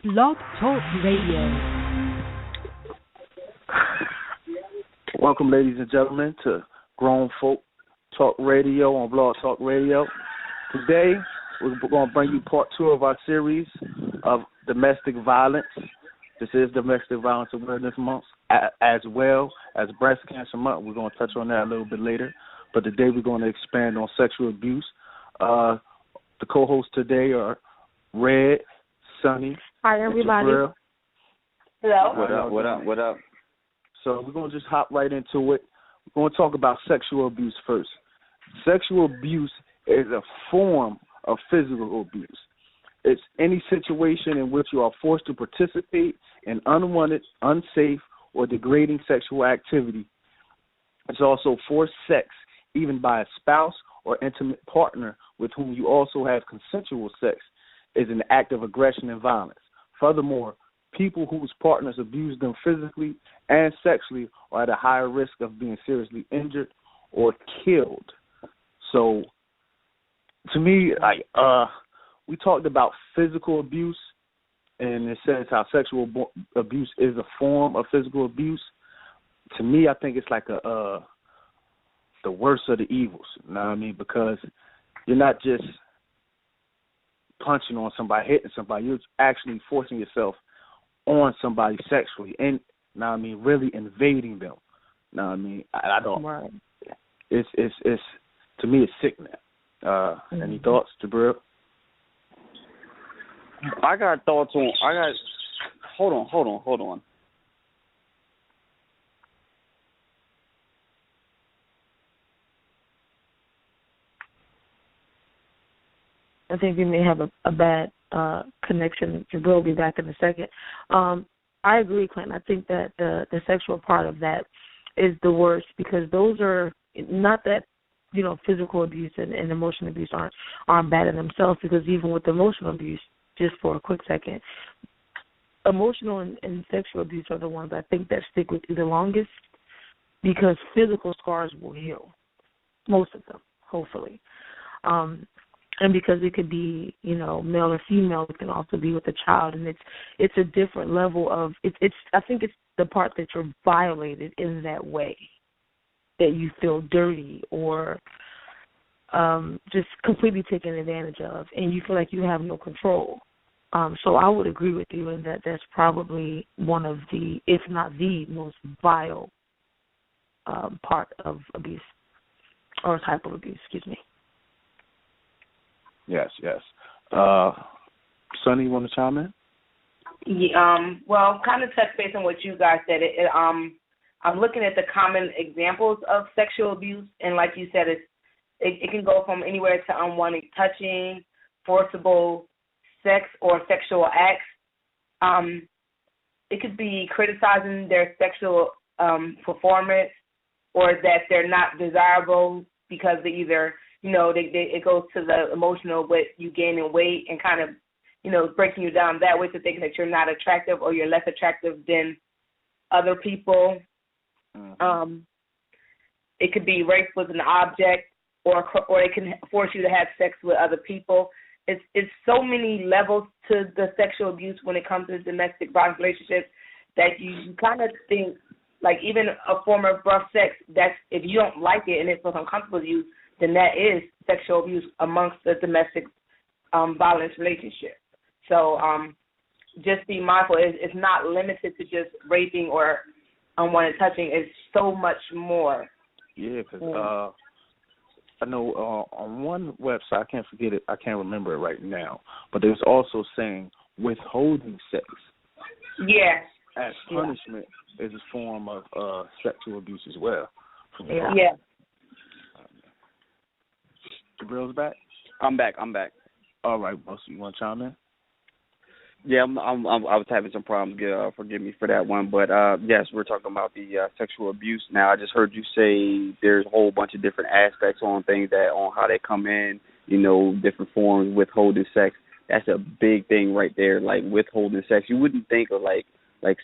Blog Talk Radio. Welcome, ladies and gentlemen, to Grown Folk Talk Radio on Blog Talk Radio. Today, we're going to bring you part 2 of our series of domestic violence. This is Domestic Violence Awareness Month, as well as Breast Cancer Month. We're going to touch on that a little bit later. But today, we're going to expand on sexual abuse. The co-hosts today are Red, Sunny. Hi, everybody. Jabril. Hello. What up? So we're going to just hop right into it. We're going to talk about sexual abuse first. Sexual abuse is a form of physical abuse. It's any situation in which you are forced to participate in unwanted, unsafe, or degrading sexual activity. It's also forced sex, even by a spouse or intimate partner with whom you also have consensual sex, is an act of aggression and violence. Furthermore, people whose partners abuse them physically and sexually are at a higher risk of being seriously injured or killed. So, to me, we talked about physical abuse, and it says how sexual abuse is a form of physical abuse. To me, I think it's like the worst of the evils. You know what I mean? Because you're not just punching on somebody, hitting somebody. You're actually forcing yourself on somebody sexually, and you know what I mean, really invading them. You know what I mean? I don't. Right. It's to me, it's sickening. Any thoughts, Jabril? I got thoughts on. Hold on. I think we may have a bad connection. Jabril will be back in a second. I agree, Clinton. I think that the sexual part of that is the worst, because those are not that, physical abuse and emotional abuse aren't bad in themselves, because even with emotional abuse, just for a quick second, emotional and sexual abuse are the ones I think that stick with you the longest, because physical scars will heal, most of them, hopefully. And because it could be, male or female, it can also be with a child, and it's a different level of it's. I think it's the part that you're violated in that way, that you feel dirty or just completely taken advantage of, and you feel like you have no control. So I would agree with you in that that's probably one of the, if not the most vile part of abuse, or type of abuse. Excuse me. Yes. Sonny, you want to chime in? Yeah, well, kind of touch base on what you guys said. I'm looking at the common examples of sexual abuse, and like you said, it can go from anywhere to unwanted touching, forcible sex, or sexual acts. It could be criticizing their sexual performance, or that they're not desirable because they either it goes to the emotional, with you gaining weight and kind of, breaking you down that way, to thinking that you're not attractive or you're less attractive than other people. Mm-hmm. It could be rape with an object, or it can force you to have sex with other people. It's so many levels to the sexual abuse when it comes to domestic violence relationships, that you kind of think, like, even a form of rough sex, that's, if you don't like it and it feels uncomfortable with you, then that is sexual abuse amongst the domestic violence relationship. So just be mindful. It's not limited to just raping or unwanted touching. It's so much more. Yeah, because I know on one website, I can't forget it, I can't remember it right now, but there's also saying withholding sex. Yes. As punishment is a form of sexual abuse as well. Yeah. Jabril's back? I'm back. All right, boss. You want to chime in? Yeah, I was having some problems. Forgive me for that one. But, yes, we're talking about the sexual abuse. Now, I just heard you say there's a whole bunch of different aspects on how they come in, different forms, withholding sex. That's a big thing right there, like withholding sex. You wouldn't think of, like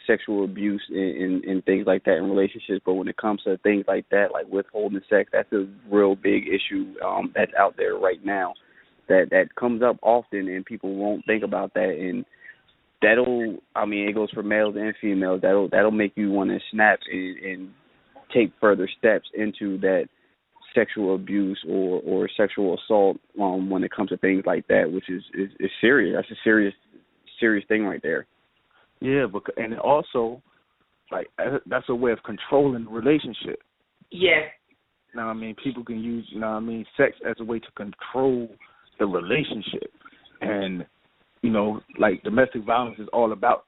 sexual abuse and things like that in relationships, but when it comes to things like that, like withholding sex, that's a real big issue that's out there right now that comes up often, and people won't think about that. And it goes for males and females. That'll make you want to snap and take further steps into that sexual abuse or sexual assault when it comes to things like that, which is serious. That's a serious thing right there. Yeah, and also, like, that's a way of controlling the relationship. Yeah. Now, people can use, sex as a way to control the relationship. And, like, domestic violence is all about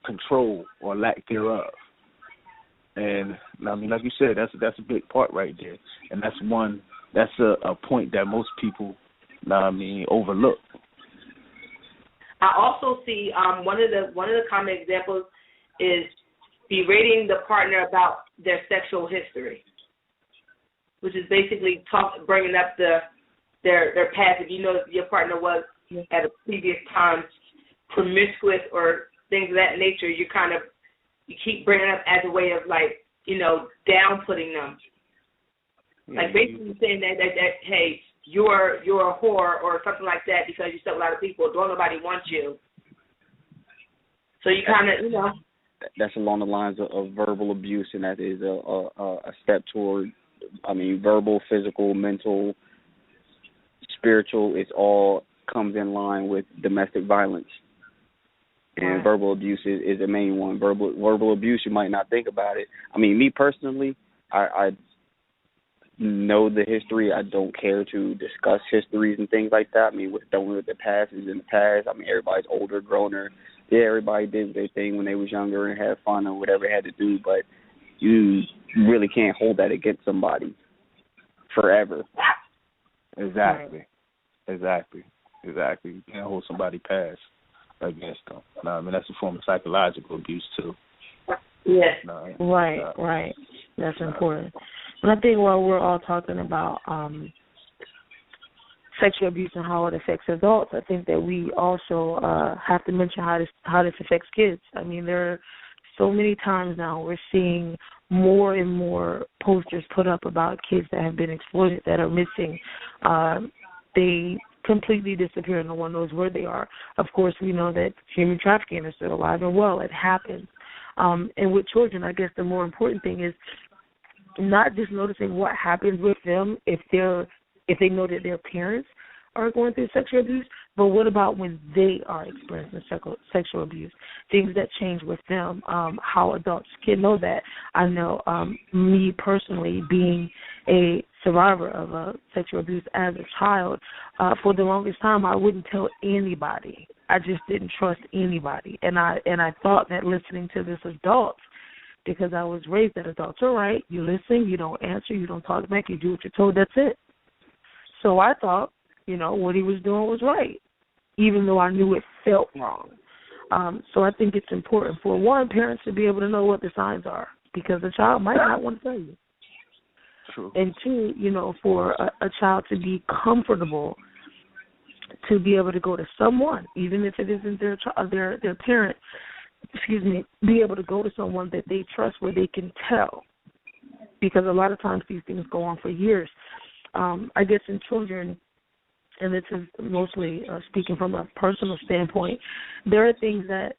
control or lack thereof. And, like you said, that's a big part right there. And that's a point that most people, overlook. I also see one of the common examples is berating the partner about their sexual history, which is basically bringing up their past. If you know your partner was at a previous time promiscuous or things of that nature, you keep bringing up as a way of down putting them, like basically saying that hey, you're a whore or something like that because you slept with a lot of people. Don't nobody want you. So you kind of That's along the lines of verbal abuse, and that is a step toward, verbal, physical, mental, spiritual. It all comes in line with domestic violence. And verbal abuse is the main one. Verbal abuse, you might not think about it. Me personally, I know the history. I don't care to discuss histories and things like that. What's done with the past is in the past. Everybody's older, growner. Yeah, everybody did their thing when they was younger and had fun or whatever they had to do, but you really can't hold that against somebody forever. Exactly. You can't hold somebody past against them. That's a form of psychological abuse too. Yes. Right. That's important. And I think while we're all talking about sexual abuse and how it affects adults, I think that we also have to mention how this affects kids. There are so many times now we're seeing more and more posters put up about kids that have been exploited, that are missing. They completely disappear. No one knows where they are. Of course, we know that human trafficking is still alive and well. It happens. And with children, I guess the more important thing is not just noticing what happens with them if they know that their parents are going through sexual abuse, but what about when they are experiencing sexual abuse, things that change with them, how adults can know that. I know me personally, being a survivor of sexual abuse as a child, for the longest time I wouldn't tell anybody. I just didn't trust anybody, and I thought that listening to this adults, because I was raised that adults are right, you listen, you don't answer, you don't talk back, you do what you're told, that's it. So I thought, what he was doing was right, even though I knew it felt wrong. So I think it's important for, one, parents to be able to know what the signs are, because a child might not want to tell you. True. And two, for a child to be comfortable to be able to go to someone, even if it isn't their parent, be able to go to someone that they trust where they can tell, because a lot of times these things go on for years. I guess in children, and this is mostly speaking from a personal standpoint, there are things that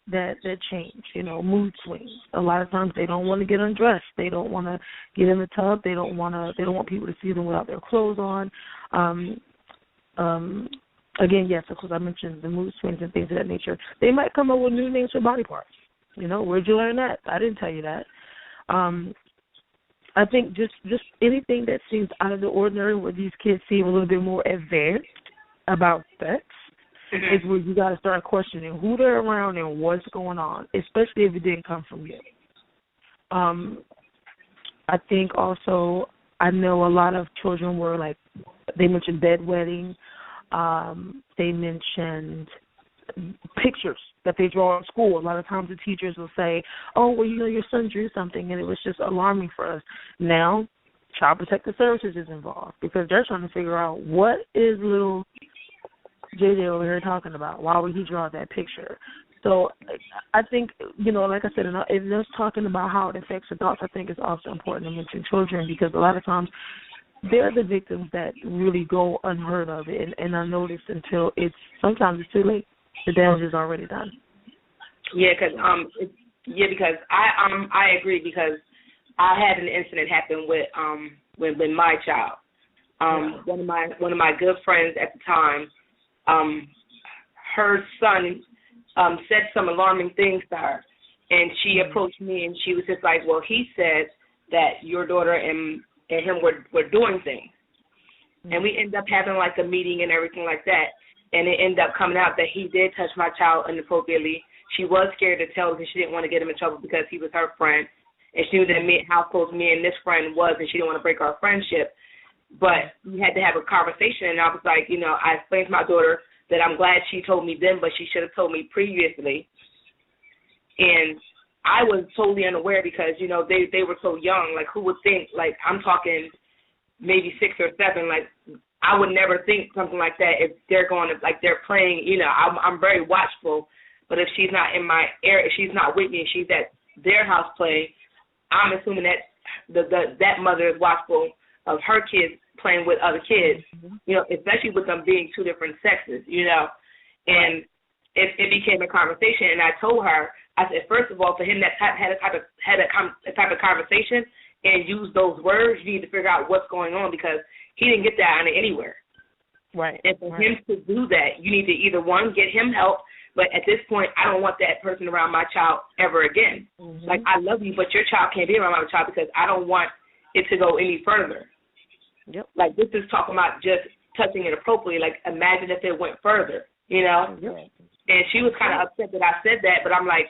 change, mood swings. A lot of times they don't want to get undressed. They don't want to get in the tub. They don't want people to see them without their clothes on. Again, yes, of course, I mentioned the mood swings and things of that nature. They might come up with new names for body parts. Where'd you learn that? I didn't tell you that. I think just anything that seems out of the ordinary, where these kids seem a little bit more advanced about sex, is where you got to start questioning who they're around and what's going on, especially if it didn't come from you. I think also, I know a lot of children were like, they mentioned bedwetting. They mentioned pictures that they draw in school. A lot of times the teachers will say, oh, well, your son drew something, and it was just alarming for us. Now, Child Protective Services is involved, because they're trying to figure out what is little JJ over here talking about. Why would he draw that picture? So I think, like I said, if they're talking about how it affects adults, I think it's also important to mention children, because a lot of times they're the victims that really go unheard of and unnoticed until sometimes it's too late. The damage is already done. Because I agree, because I had an incident happen with my child. One of my good friends at the time, her son said some alarming things to her, and she approached me, and she was just like, well, he said that your daughter and him were doing things. And we ended up having like a meeting and everything like that, and it ended up coming out that he did touch my child inappropriately. She was scared to tell because she didn't want to get him in trouble because he was her friend, and she knew that how close me and this friend was, and she didn't want to break our friendship. But we had to have a conversation, and I was like, I explained to my daughter that I'm glad she told me then, but she should have told me previously. And I was totally unaware because, they were so young. Like, who would think, like, I'm talking maybe 6 or 7, like, I would never think something like that if they're going to, like, they're playing, I'm very watchful. But if she's not in my area, if she's not with me, and she's at their house playing, I'm assuming that that mother is watchful of her kids playing with other kids, especially with them being two different sexes, And it became a conversation, and I told her, I said, first of all, for him that had a type of conversation and use those words, you need to figure out what's going on, because he didn't get that out of anywhere. Right. And for him to do that, you need to either, one, get him help, but at this point, I don't want that person around my child ever again. Mm-hmm. Like, I love you, but your child can't be around my child because I don't want it to go any further. Yep. Like, this is talking about just touching it appropriately. Like, imagine if it went further, Yep. And she was kind of upset that I said that, but I'm like,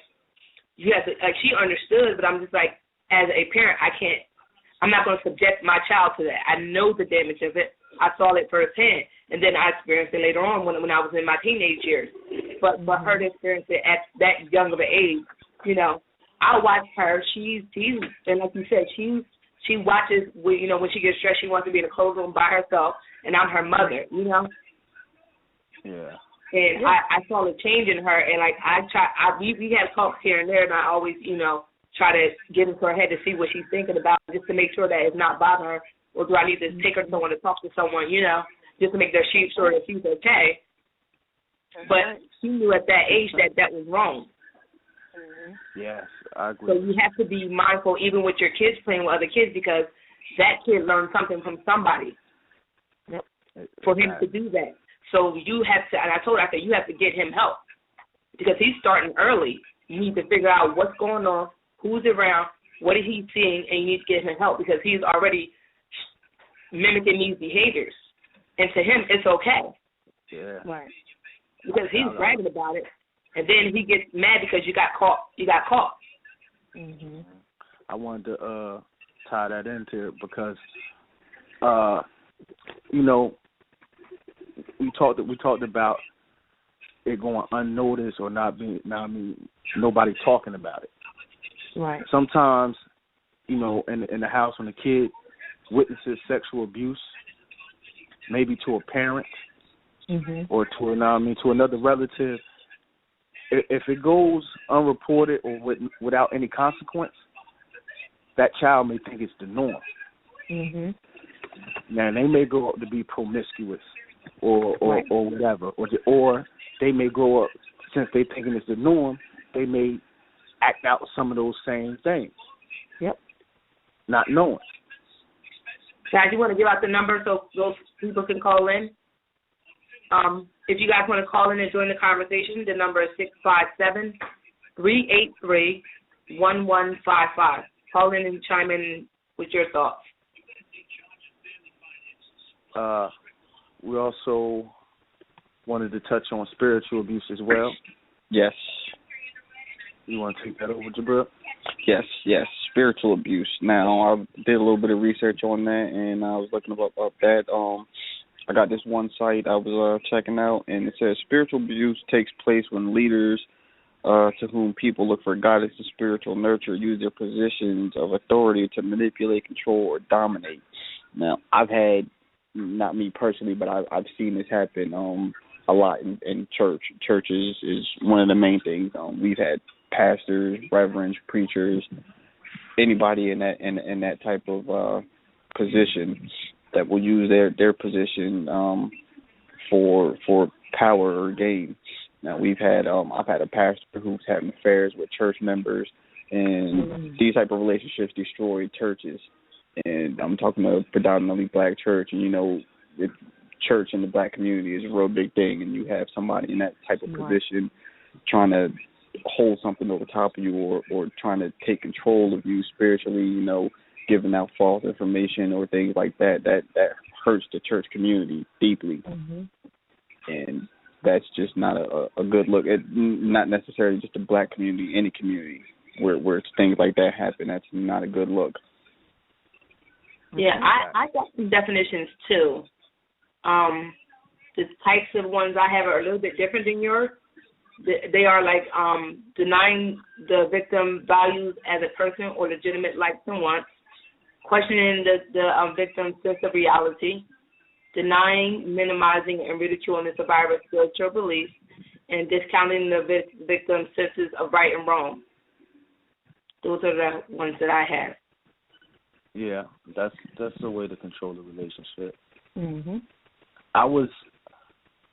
you have to, like, she understood, but I'm just like, as a parent, I'm not going to subject my child to that. I know the damage of it. I saw it firsthand, and then I experienced it later on when I was in my teenage years. But for her to experience it at that young of an age, I watch her. She's and like you said, she watches. When she gets stressed, she wants to be in a closed room by herself, and I'm her mother. Yeah. And I saw the change in her, and like we have talks here and there, and I always try to get into her head to see what she's thinking about, just to make sure that it's not bothering her, or do I need to take her to someone to talk to someone, just to make sure that she's okay. But she knew at that age that was wrong. Yes, I agree. So you have to be mindful, even with your kids playing with other kids, because that kid learned something from somebody. Yep. For him to do that. So you have to, and I told her, I said, you have to get him help, because he's starting early. You need to figure out what's going on, who's around, what is he seeing, and you need to get him help, because he's already mimicking these behaviors. And to him, it's okay. Yeah. Right. Because he's bragging about it, and then he gets mad because you got caught. Mm-hmm. I wanted to tie that into it because, we talked about it going unnoticed or nobody talking about it. Right. Sometimes, in the house when a kid witnesses sexual abuse, maybe to a parent or to another relative, if it goes unreported or without any consequence, that child may think it's the norm. Mm-hmm. Now, they may grow up to be promiscuous or whatever, or they may grow up, since they thinking it's the norm, they may act out some of those same things. Yep. Not knowing. Guys, you want to give out the number so those people can call in? If you guys want to call in and join the conversation, the number is 657-383-1155. Call in and chime in with your thoughts. We also wanted to touch on spiritual abuse as well. Yes. You want to take that over, Jabril? Yes. Spiritual abuse. Now, I did a little bit of research on that, and I was looking up that. I got this one site I was checking out, and it says spiritual abuse takes place when leaders to whom people look for guidance and spiritual nurture use their positions of authority to manipulate, control, or dominate. Now, I've had, not me personally, but I've seen this happen a lot in church. Churches is one of the main things. We've had pastors, reverends, preachers, anybody in that type of position that will use their position for power or gain. Now I've had a pastor who's had affairs with church members, and these type of relationships destroy churches. And I'm talking about a predominantly black church, and the church in the black community is a real big thing, and you have somebody in that type of position trying to hold something over top of you or trying to take control of you spiritually, giving out false information or things like that hurts the church community deeply. And that's just not a good look. Not necessarily just the black community, any community where things like that happen. That's not a good look. Yeah, I got some definitions too. The types of ones I have are a little bit different than yours. They are like denying the victim values as a person or legitimate likes and wants, questioning the victim's sense of reality, denying, minimizing, and ridiculing the survivor's spiritual beliefs, and discounting the victim's senses of right and wrong. Those are the ones that I have. Yeah, that's the way to control the relationship. Mm-hmm. I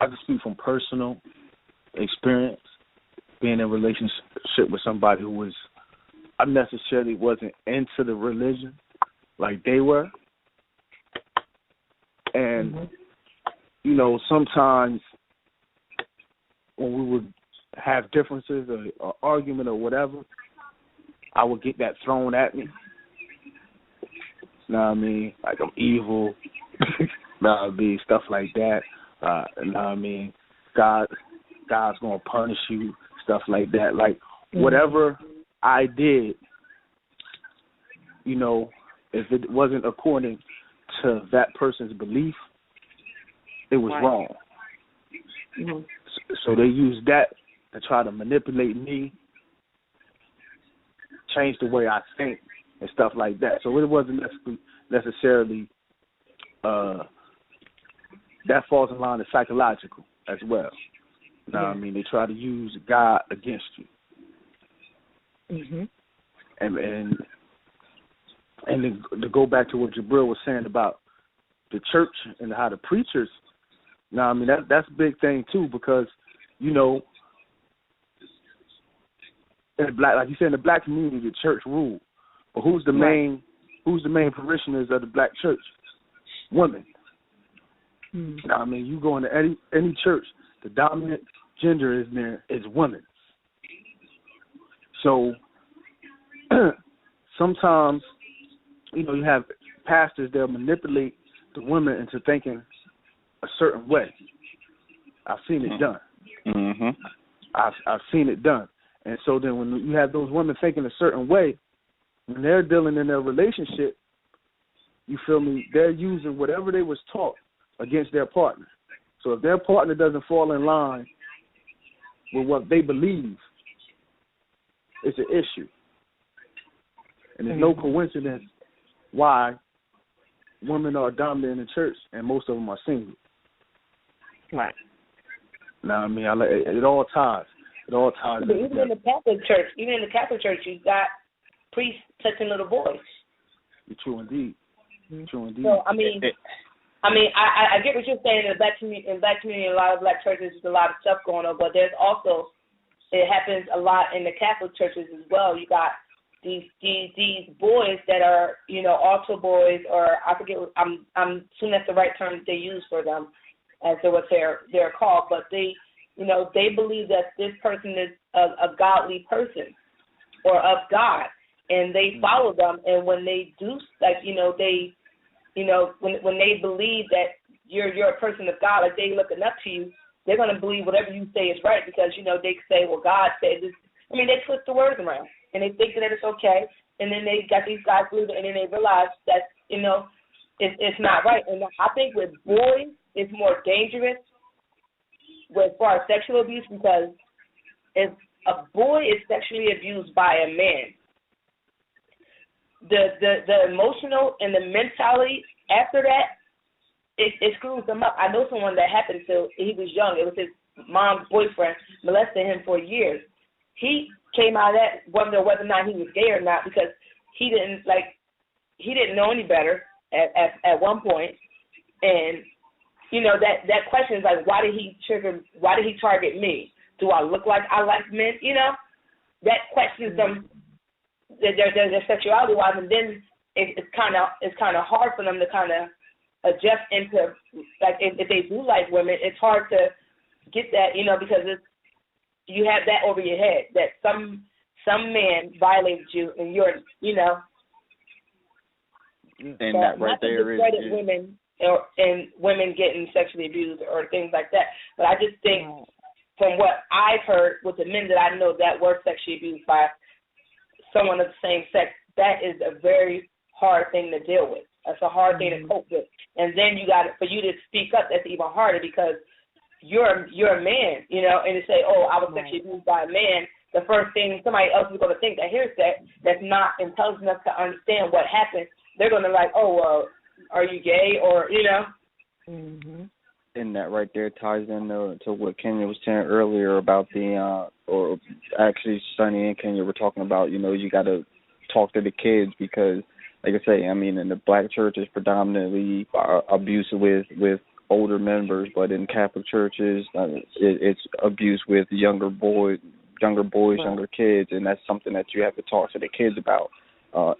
can speak from personal experience being in a relationship with somebody who I necessarily wasn't into the religion like they were. And, sometimes when we would have differences or argument or whatever, I would get that thrown at me. You know what I mean? Like I'm evil. You know what I mean? Stuff like that. You know what I mean? God's going to punish you, stuff like that. Like, whatever I did, if it wasn't according to that person's belief, it was wrong. Mm-hmm. So they used that to try to manipulate me, change the way I think, and stuff like that. So it wasn't necessarily that falls in line as psychological as well. You know what I mean? They try to use God against you. Mm-hmm. And to go back to what Jabril was saying about the church and how the preachers, you know what I mean, that's a big thing too, because, in the black, like you said, in the black community, the church rule. But who's the main parishioners of the black church? Women. You know what I mean? You go into any church, the dominant gender is women. So sometimes, you have pastors that manipulate the women into thinking a certain way. I've seen it done. Mm-hmm. I've seen it done. And so then when you have those women thinking a certain way, when they're dealing in their relationship, you feel me, they're using whatever they was taught against their partner. So if their partner doesn't fall in line with what they believe, it's an issue. And there's no coincidence why women are dominant in the church and most of them are single. Right. Now, I mean, it all ties. It all ties. But even in the Catholic Church, you got priests touching little boys. True indeed. True indeed. So I get what you're saying. In the black community, a lot of black churches, there's a lot of stuff going on. But there's also, it happens a lot in the Catholic churches as well. You got these boys that are, altar boys, or I forget. I'm assuming that's the right term that they use for them, as to what they're called. But they believe that this person is a godly person or of God, and they follow them. And when they do, when they believe that you're a person of God, like they looking up to you, they're going to believe whatever you say is right because, they say, well, God said this. I mean, they twist the words around, and they think that it's okay, and then they got these guys believing, and then they realize that, it's not right. And I think with boys, it's more dangerous as far as sexual abuse, because if a boy is sexually abused by a man, the emotional and the mentality after that, it screws them up. I know someone that happened to, he was young. It was his mom's boyfriend molested him for years. He came out of that wondering whether or not he was gay or not, because he didn't know any better at one point. And that question is like, why did he target me? do I look like I like men? You know, that questions them their sexuality wise, and then it's kind of hard for them to kind of adjust into, like, if they do like women, it's hard to get that, you know, because you have that over your head that some man violated you and you're, you know. And that right there is women and women getting sexually abused or things like that. But I just think, from what I've heard with the men that I know that were sexually abused by someone of the same sex, that is a very hard thing to deal with. That's a hard thing to cope with. And then for you to speak up, that's even harder because you're a man, you know, and to say, oh, I was sexually abused by a man, the first thing somebody else is going to think that hears that's not intelligent enough to understand what happened, they're going to like, oh, well, are you gay, or, you know. Mm-hmm. And that right there ties into to what Kenya was saying earlier about or actually Sonny and Kenya were talking about, you know, you got to talk to the kids because, like I say, I mean, in the black church is predominantly abuse with older members, but in Catholic churches, it's abuse with younger boys, younger kids, and that's something that you have to talk to the kids about.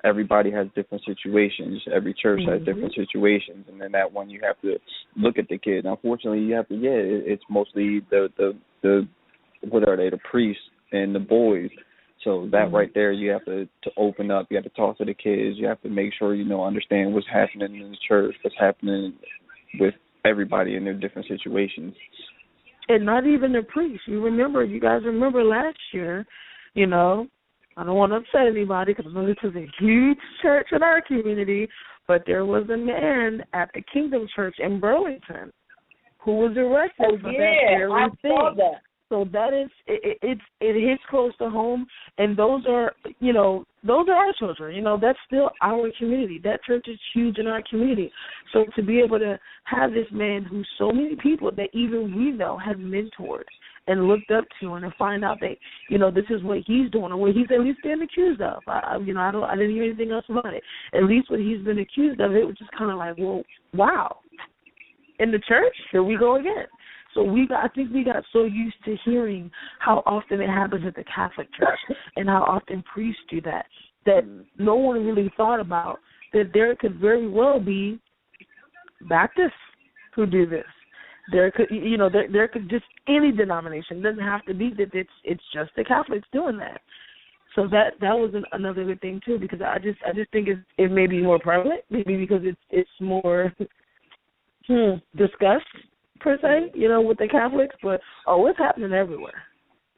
Everybody has different situations. Every church has different situations, and then that one you have to look at the kids. Unfortunately, you have to. It's mostly the what are they? The priests and the boys. So that right there, you have to open up. You have to talk to the kids. You have to make sure understand what's happening in the church, what's happening with everybody in their different situations. And not even the priests. You guys remember last year, you know, I don't want to upset anybody because I know this is a huge church in our community, but there was a man at the Kingdom Church in Burlington who was arrested for that very thing. Saw that. So that is, it hits close to home, and those are our children. You know, that's still our community. That church is huge in our community. So to be able to have this man who so many people that even we know have mentored and looked up to, and to find out that, you know, this is what he's doing, or what he's at least been accused of. I didn't hear anything else about it. At least what he's been accused of, it was just kind of like, well, wow. In the church, here we go again. So I think we got so used to hearing how often it happens at the Catholic Church and how often priests do that no one really thought about that there could very well be Baptists who do this. There could, you know, there could just any denomination. It doesn't have to be that it's just the Catholics doing that. So that was another good thing too, because I just think it may be more prevalent, maybe because it's more discussed per se, you know, with the Catholics, but it's happening everywhere.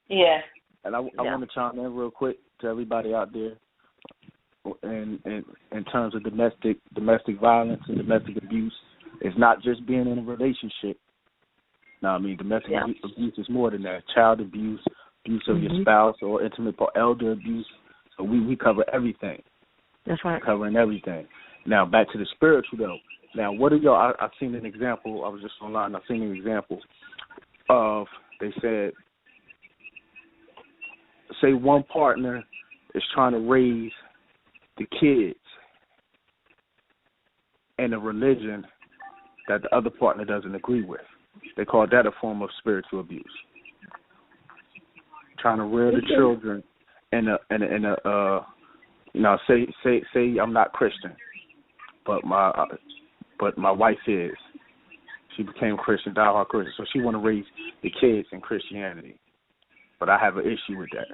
Yeah. And I want to chime in real quick to everybody out there, in terms of domestic violence and domestic abuse. It's not just being in a relationship. No, I mean, domestic abuse is more than that. Child abuse, abuse of your spouse, or intimate elder abuse. So we cover everything. That's right. Covering everything. Now, back to the spiritual, though. Now, what are y'all? I've seen an example. I was just online. I've seen an example of, they said, say one partner is trying to raise the kids in a religion that the other partner doesn't agree with. They call that a form of spiritual abuse. Trying to rear the children in a you know, say I'm not Christian, but my wife is. She became Christian, diehard Christian, so she want to raise the kids in Christianity. But I have an issue with that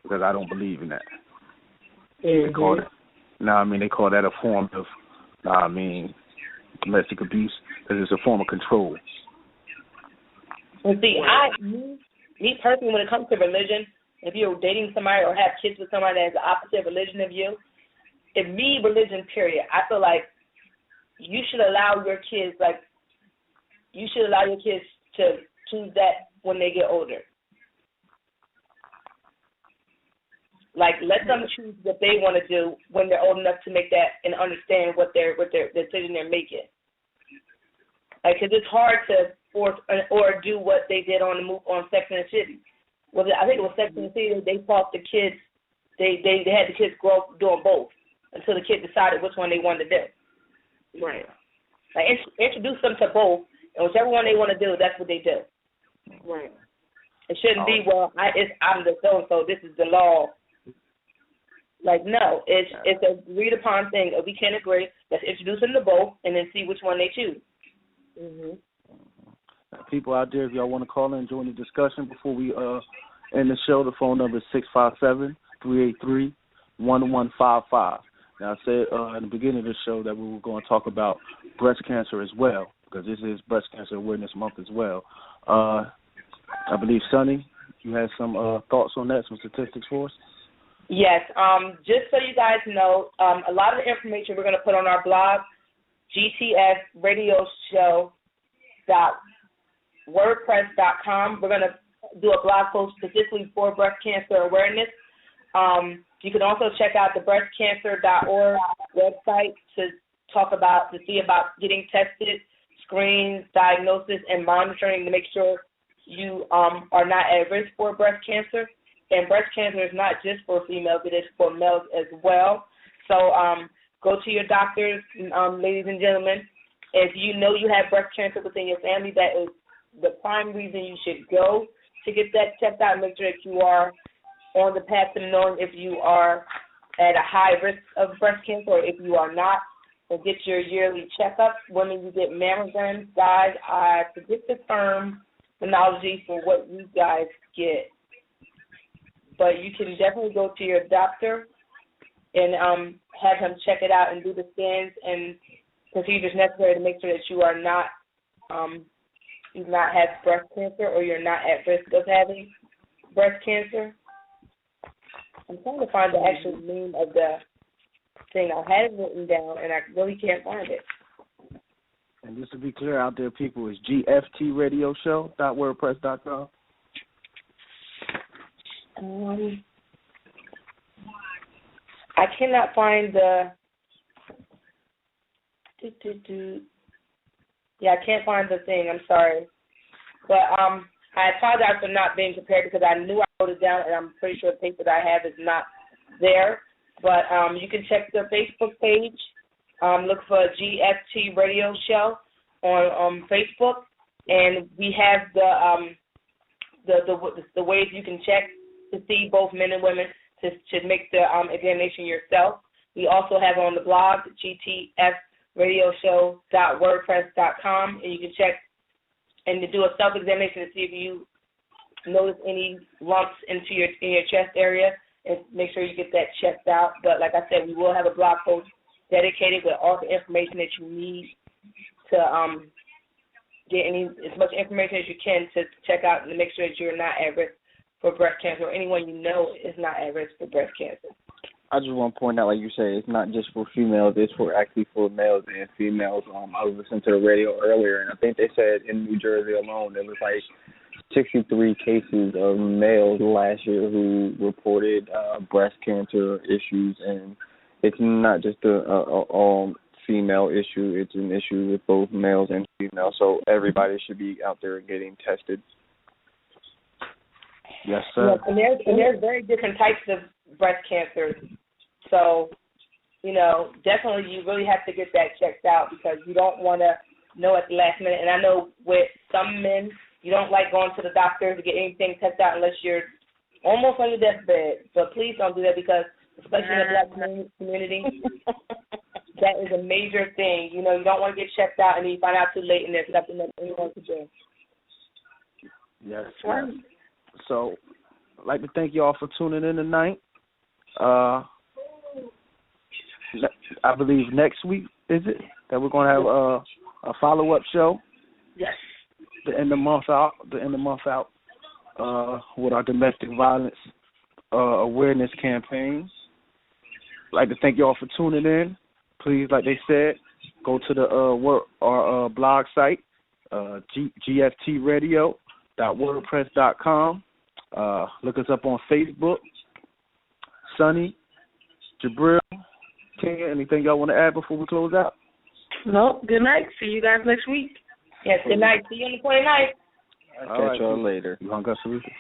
because I don't believe in that. They call it, they call that a form of, domestic abuse, because it's a form of control. Well, see, me personally, when it comes to religion, if you're dating somebody or have kids with somebody that has the opposite religion of you, religion, period, I feel like you should allow your kids, to choose that when they get older. Like, let them choose what they want to do when they're old enough to make that and understand what their decision they're making. Like, 'cause it's hard to force or do what they did on Sex and the City. I think it was Sex and the City. They taught the kids. They had the kids grow up doing both until the kid decided which one they wanted to do. Right. Like, introduce them to both, and whichever one they want to do, that's what they do. Right. It shouldn't be, I'm the so-and-so, this is the law. Like, no, it's a agreed upon thing. If we can't agree, let's introduce them to both and then see which one they choose. Mhm. People out there, if y'all want to call in and join the discussion before we end the show, the phone number is 657-383-1155. Now, I said in the beginning of the show that we were going to talk about breast cancer as well, because this is Breast Cancer Awareness Month as well. I believe, Sonny, you had some thoughts on that, some statistics for us? Yes. Just so you guys know, a lot of the information we're going to put on our blog, gtsradioshow.wordpress.com. We're going to do a blog post specifically for breast cancer awareness. You can also check out the breastcancer.org website to see about getting tested, screened, diagnosis, and monitoring to make sure you are not at risk for breast cancer. And breast cancer is not just for females, it is for males as well. So go to your doctors, ladies and gentlemen. If you know you have breast cancer within your family, that is the prime reason you should go to get that checked out and make sure that you are on the path to knowing if you are at a high risk of breast cancer or if you are not. And get your yearly checkups. Women, you get mammograms. Guys, I forget the terminology for what you guys get. But you can definitely go to your doctor and have him check it out and do the scans and procedures necessary to make sure that you are not, you do not have breast cancer or you're not at risk of having breast cancer. I'm trying to find the actual name of the thing. I had it written down and I really can't find it. And just to be clear out there, people, it's gftradioshow.wordpress.com. I cannot find the. Yeah, I can't find the thing. I'm sorry, but I apologize for not being prepared because I knew I wrote it down, and I'm pretty sure the paper that I have is not there. But you can check the Facebook page. Look for GFT Radio Show on Facebook, and we have the ways you can check to see both men and women to make the examination yourself. We also have on the blog, gtfradioshow.wordpress.com, and you can check and to do a self-examination to see if you notice any lumps in your chest area and make sure you get that checked out. But like I said, we will have a blog post dedicated with all the information that you need to get as much information as you can to check out and to make sure that you're not at risk for breast cancer or anyone you know is not at risk for breast cancer. I just want to point out, like you say, it's not just for females, it's actually for males and females. I was listening to the radio earlier, and I think they said in New Jersey alone there was like 63 cases of males last year who reported breast cancer issues, and it's not just a all female issue, it's an issue with both males and females, so everybody should be out there getting tested. Yes, sir. Yes, and there's very different types of breast cancers. So, definitely you really have to get that checked out because you don't want to know at the last minute. And I know with some men, you don't like going to the doctor to get anything tested out unless you're almost on your deathbed. But please don't do that because, especially in the black community, that is a major thing. You don't want to get checked out and then you find out too late and there's nothing that anyone can do. Yes, right. So, I'd like to thank you all for tuning in tonight. I believe next week, is it, that we're going to have a follow-up show? Yes. The end of the month out with our domestic violence awareness campaign. I'd like to thank you all for tuning in. Please, like they said, go to our blog site, gftradio.wordpress.com. Look us up on Facebook. Sonny, Jabril, Kenya, anything y'all want to add before we close out? No, good night. See you guys next week. Yes, good night. See you on the 29th. I'll catch y'all later. You hung up, Sarika?